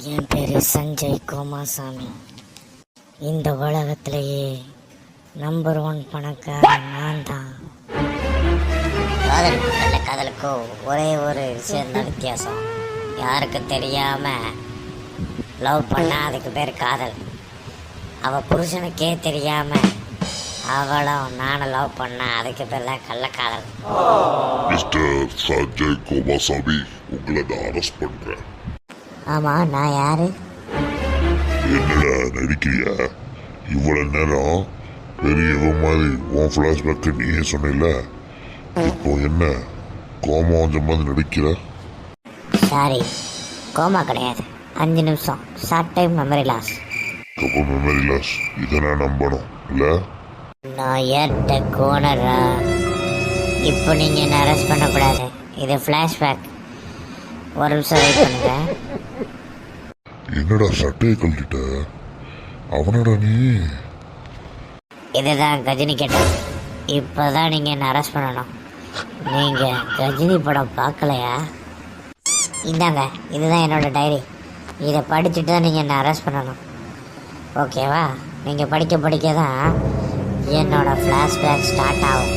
என் பேரு சஞ்சய் கோமாசாமி. இந்த உலகத்திலேயே நம்பர் 1 பணக்காரன் நான் தான். காதலுக்கும் நல்ல காதலுக்கும் ஒரே ஒரு விஷயம்தான் வித்தியாசம். யாருக்கு தெரியாம லவ் பண்ணா அதுக்கு பேர் காதல். அவ புருஷனுக்கே தெரியாம அவளும் நானும் லவ் பண்ணா அதுக்கு பேர் தான் கள்ளக்காதல். மிஸ்டர் சஞ்சய் கோமாசாமி, உங்களை நான் அரெஸ்ட் பண்றேன். ஆமா, நான் யாரு? என்னடா நடிக்கிறியா? இவ்வளவு நேரம் பெரியவ மாதிரி உன் பிளாஷ்பேக் நீயே சொன்ன, இப்போ என்ன கோமா கொஞ்சம் மாதிரி நடிக்கிற? சாரி, கோமா கிடையாது, 5 நிமிஷம் ஷார்ட் டைம் மெமரி லாஸ். அப்போ மெமரி லாஸ் இதை நான் நம்பணும் இல்ல? நான் ஏற்ற கோனரா. இப்போ நீங்க என்ன அரெஸ்ட் பண்ணக்கூடாது, இது ஃப்ளாஷ்பேக். ஒரு நிமிஷம் வெயிட் பண்ணுங்க. என்னடா சட்டையை கழட்டிட்ட? அவனடா நீ? இதுதான் கஜினி கேட்டது. இப்போதான் நீங்கள் என்ன அரெஸ்ட் பண்ணணும். நீங்கள் கஜினி படம் பார்க்கலையா? இந்தாங்க, இதுதான் என்னோட டைரி. இதை படிச்சுட்டு தான் நீங்கள் என்ன அரெஸ்ட் பண்ணணும், ஓகேவா? நீங்கள் படிக்க படிக்க தான் என்னோட ஃப்ளாஷ்பேக் ஸ்டார்ட் ஆகும்.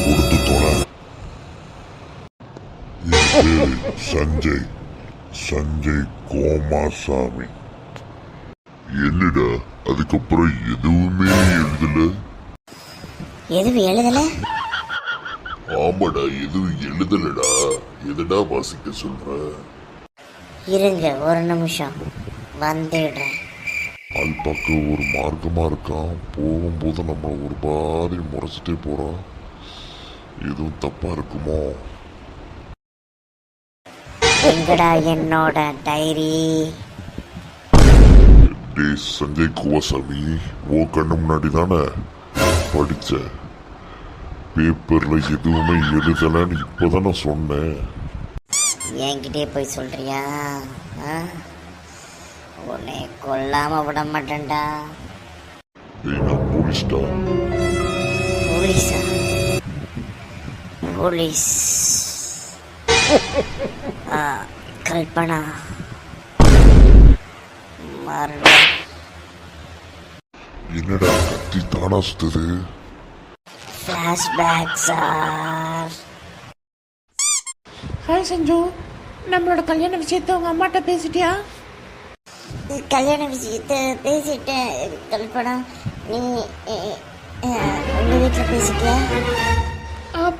கொடுத்து தோற. சஞ்சய் சஞ்சய் கோமாசாமி. என்னடா அதுக்கப்புறம் எதுவுமே எழுதல? எதுவும் எழுதல? ஆமாடா, எதுவும் எழுதலடா. எதடா வாசிக்க சொல்ற? இருங்க ஒரு நிமிஷம் வந்துடுறேன். ஆள் பார்க்க ஒரு மார்க்கமா இருக்கான், போகும்போது நம்ம ஒரு மாதிரி முறைச்சிட்டே போறான். எதுவும் தப்பா இருக்குமோ? எங்கடா என்னோட டைரி? டே சஞ்சய் கோமாசாமி, உன் கண்ணு முன்னாடி தானே படிச்ச. பேப்பர்ல எதுவுமே எழுதலன்னு இப்பதானே சொன்னேன். என்கிட்டே போய் சொல்றியா? உன்னை கொல்லாம விட மாட்டேன்டா. நான் போலீஸ்டா. போலீஸா? போலீஸ் கல்பனா மரணம். என்னடா கத்தி தானா சுத்துது? Flashback sir. ஹாய் சஞ்சு, நம்மளோட கல்யாண விஷயத்த உங்க அம்மாட்ட பேசிட்டியா? கல்யாண விஷயத்தை பேசிட்டேன் கல்பனா. நீ உங்க வீட்டில் பேசிட்டியா?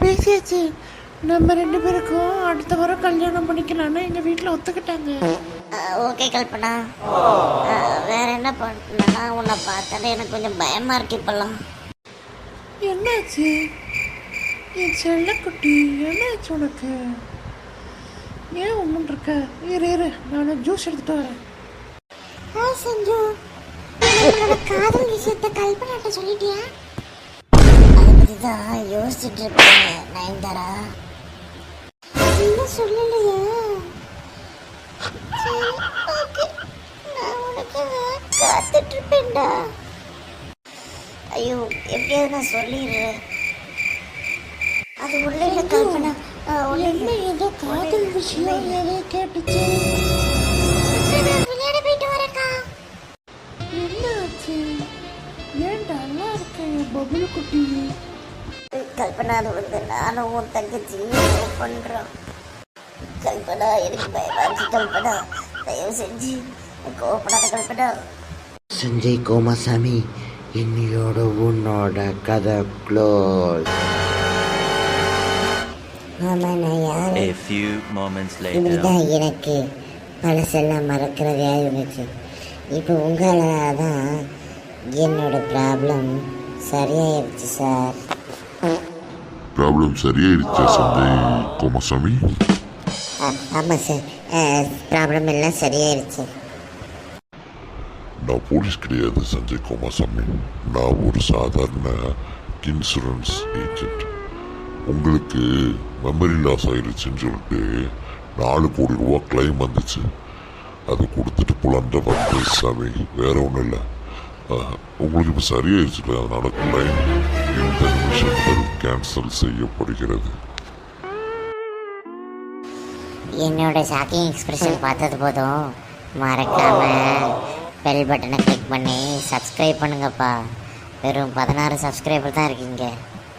பேசியாச்சு. நம்ம 2 பேருக்கும் அடுத்த வாரம் கல்யாணம் பண்ணிக்கலான்னு எங்க வீட்டில் ஒத்துக்கிட்டாங்க. ஓகே கல்பனா. வேற என்ன பண்ணா? உன்னை பார்த்தாலே எனக்கு கொஞ்சம் பயமா இருக்கு இப்பெல்லாம். என்னாச்சு என் செல்லக்குட்டி? என்னாச்சு உனக்கு? ஏன் ஒன்றும் இருக்க? இரு நான் ஜூஸ் எடுத்துட்டு வரேன். சஞ்சு, காதல் விஷயத்தை கல்பனாட்ட சொல்லிட்டியா? அதை பத்தி தான் யோசிச்சுட்டு இருக்கேன் நயன்தாரா. இன்னும் சொல்லலையா? சரி, ஓகே, நான் உனக்கு காத்துட்டு இருப்பேன்டா. ஐயோ, எப்படியாவது நான் சொல்லிடுறேன். அது உள்ள இல்ல கல்பனா. என்ன ஏதோ காதல் விஷயம் ஏதோ கேட்டுச்சு. விளையாட போயிட்டு வரேக்கா. என்னாச்சு? ஏன்டா நல்லா இருக்க என் பபுளு குட்டி? கல்பனா, அது வந்து நானும் உன் தங்கச்சியும் பண்றோம். கல்பனா, எனக்கு பயமா இருக்கு கல்பனா. தயவு செஞ்சு கோவப்படாத கல்பனா. சஞ்சய் கோமாசாமி, என்னையோட உன்னோட கதை க்ளோஸ். ஆமா, நான் யாரு? A few moments later. இப்படிதான் எனக்கு பழசெல்லாம் மறக்கிறதே இருந்துச்சு. இப்போ உங்களால் தான் என்னோட ப்ராப்ளம் சரியாயிருச்சு சார். ப்ராப்ளம் சரியாயிருச்சா சஞ்சய் கோமாசாமி? ஆமாம் சார், ப்ராப்ளம் எல்லாம் சரியாயிருச்சு. நான் போலீஸ் கிடையாது சஞ்சய் கோமாசாமி. நான் ஒரு சாதாரண இன்சூரன்ஸ் ஏஜென்ட். உங்களுக்கு மெமரி லாஸ் ஆயிடுச்சுன்னு சொல்லிட்டு 4 கோடி ரூபா கிளைம் வந்துச்சு. அதை கொடுத்துட்டு புலன்ற வந்து சாமி, வேற ஒன்றும் இல்லை. உங்களுக்கு இப்போ சரியாயிருச்சுல, அதனால கிளைம் இந்த நிமிஷத்தில் கேன்சல் செய்யப்படுகிறது. என்னோட ஷாக்கிங் எக்ஸ்பிரஷன் பார்த்தது போதும் மறக்காம பெல் பட்டனை கிளிக் பண்ணி சப்ஸ்கிரைப் பண்ணுங்கப்பா. வெறும் 16 சப்ஸ்கிரைபர் தான் இருக்கீங்க.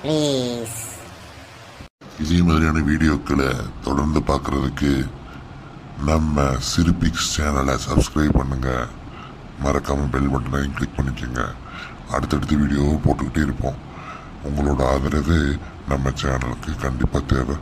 ப்ளீஸ். இதே மாதிரியான வீடியோக்களை தொடர்ந்து பார்க்குறதுக்கு நம்ம சிறுபிக்ஸ் சேனலை சப்ஸ்கிரைப் பண்ணுங்க. மறக்காமல் பெல் பட்டனை கிளிக் பண்ணிக்கோங்க. அடுத்தடுத்த வீடியோ போட்டுக்கிட்டே இருப்போம். உங்களோட ஆதரவு நம்ம சேனலுக்கு கண்டிப்பாக தேவை.